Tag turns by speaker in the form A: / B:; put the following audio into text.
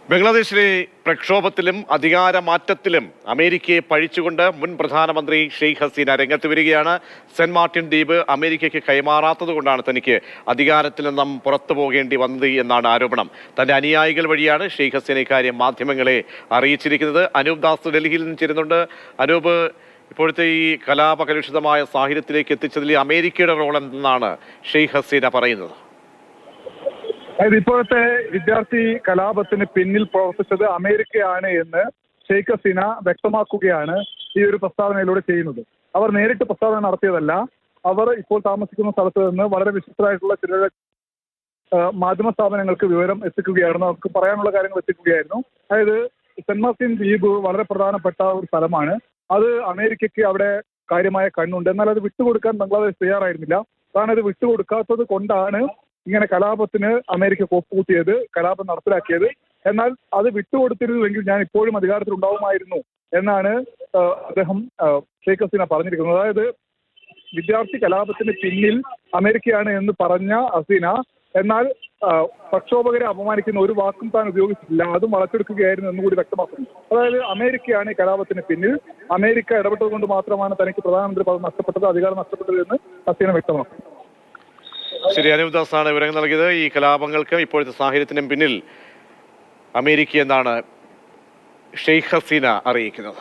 A: ബംഗ്ലാദേശിലെ പ്രക്ഷോഭത്തിലും അധികാരമാറ്റത്തിലും അമേരിക്കയെ പഴിച്ചുകൊണ്ട് മുൻ പ്രധാനമന്ത്രി ഷെയ്ഖ് ഹസീന രംഗത്ത് വരികയാണ്. സെന്റ് മാർട്ടിൻ ദ്വീപ് അമേരിക്കയ്ക്ക് കൈമാറാത്തത് കൊണ്ടാണ് തനിക്ക് അധികാരത്തിൽ നിന്നും പുറത്തു പോകേണ്ടി വന്നത് എന്നാണ് ആരോപണം. തന്റെ അനുയായികൾ വഴിയാണ് ഷെയ്ഖ് ഹസീന ഇക്കാര്യം മാധ്യമങ്ങളെ അറിയിച്ചിരിക്കുന്നത്. അനൂപ് ദാസ് ഡൽഹിയിൽ നിന്ന് ചേരുന്നുണ്ട്. അനൂപ്, ഇപ്പോഴത്തെ ഈ കലാപകലുഷിതമായ സാഹചര്യത്തിലേക്ക് എത്തിച്ചതിൽ അമേരിക്കയുടെ റോൾ എന്തെന്നാണ് ഷെയ്ഖ് ഹസീന പറയുന്നത്?
B: അതായത് ഇപ്പോഴത്തെ വിദ്യാർത്ഥി കലാപത്തിന് പിന്നിൽ പ്രവർത്തിച്ചത് അമേരിക്കയാണ് എന്ന് ഷെയ്ഖ് ഹസീന വ്യക്തമാക്കുകയാണ് ഈ ഒരു പ്രസ്താവനയിലൂടെ ചെയ്യുന്നത്. അവർ നേരിട്ട് പ്രസ്താവന നടത്തിയതല്ല. അവർ ഇപ്പോൾ താമസിക്കുന്ന സ്ഥലത്ത് നിന്ന് വളരെ വിശിഷ്ടരായിട്ടുള്ള ചില മാധ്യമ സ്ഥാപനങ്ങൾക്ക് വിവരം എത്തിക്കുകയായിരുന്നു, അവർക്ക് പറയാനുള്ള കാര്യങ്ങൾ എത്തിക്കുകയായിരുന്നു. അതായത് സെന്റ് മാർട്ടിൻ ദ്വീപ് വളരെ പ്രധാനപ്പെട്ട ഒരു സ്ഥലമാണ്. അത് അമേരിക്കയ്ക്ക് അവിടെ കാര്യമായ കണ്ണുണ്ട്. എന്നാൽ അത് വിട്ടുകൊടുക്കാൻ ബംഗ്ലാദേശ് തയ്യാറായിരുന്നില്ല. കാരണം അത് വിട്ടുകൊടുക്കാത്തത് കൊണ്ടാണ് ഇങ്ങനെ കലാപത്തിന് അമേരിക്ക കോപ്പുകൂട്ടിയത്, കലാപം നടപ്പിലാക്കിയത്. എന്നാൽ അത് വിട്ടുകൊടുത്തിരുന്നുവെങ്കിൽ ഞാൻ ഇപ്പോഴും അധികാരത്തിൽ ഉണ്ടാവുമായിരുന്നു എന്നാണ് അദ്ദേഹം ഷെയ്ഖ് ഹസീന പറഞ്ഞിരിക്കുന്നത്. അതായത് വിദ്യാർത്ഥി കലാപത്തിന് പിന്നിൽ അമേരിക്കയാണ് എന്ന് പറഞ്ഞ ഹസീന, എന്നാൽ പ്രക്ഷോഭകരെ അപമാനിക്കുന്ന ഒരു വാക്കും താൻ ഉപയോഗിച്ചിട്ടില്ല, അതും വളച്ചെടുക്കുകയായിരുന്നു എന്നുകൂടി വ്യക്തമാക്കുന്നു. അതായത് അമേരിക്കയാണ് ഈ കലാപത്തിന് പിന്നിൽ, അമേരിക്ക ഇടപെട്ടത് കൊണ്ട് മാത്രമാണ് തനിക്ക് പ്രധാനമന്ത്രി പദം നഷ്ടപ്പെട്ടത്, അധികാരം നഷ്ടപ്പെട്ടത് എന്ന് ഹസീന വ്യക്തമാക്കുന്നു.
A: ശരി, അനൂപ് ദാസാണ് വിവരങ്ങൾ നൽകിയത്. ഈ കലാപങ്ങൾക്ക് ഇപ്പോഴത്തെ സാഹചര്യത്തിനും പിന്നിൽ അമേരിക്ക എന്നാണ് ഷെയ്ഖ് ഹസീന അറിയിക്കുന്നത്.